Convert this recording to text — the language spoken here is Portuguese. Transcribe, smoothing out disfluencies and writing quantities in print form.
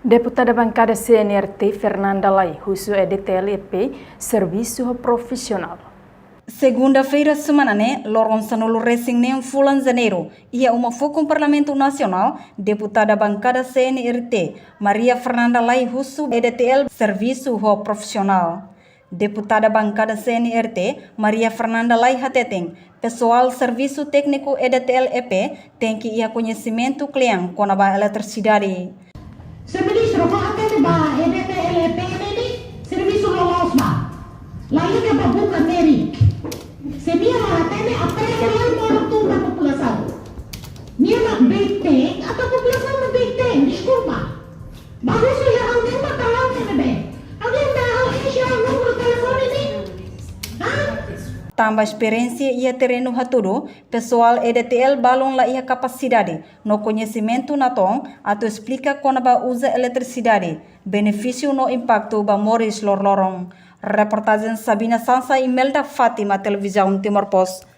Deputada bancada CNRT Fernanda Lai, husu EDTLEP, serviço profissional. Segunda-feira, semana, lorong sanulu racing nem fulan janeiro, ia uma foco Parlamento Nacional, deputada bancada CNRT, Maria Fernanda Lai husu EDTL, serviço profissional. Deputada bancada CNRT, Maria Fernanda Lai Hateteng, pessoal serviço técnico EDTL-EP, tem que ir conhecimento cliente com a eletricidade. Seu ministro, kung atin ba, EDTL-EP ini, serviço lolos ba? Lain ka ba bukan Mary? Sebiya atin aprende lang mo ng população. Niya mag-bigteng, atau população mag-bigteng, desculpa. Bagus siya ang din matalaw na ba? Ang din dahil siya ang numero telefone ini? Ha? Tambah experiência ia terreno haturo, pessoal EDTL balon la ia capacidade, no conhecimento na tom, ato explica quando ba usa eletricidade, benefício no impacto ba moris lorlorong. Reportagem Sabina Sansa e Melda Fátima, Televisão Timor Post.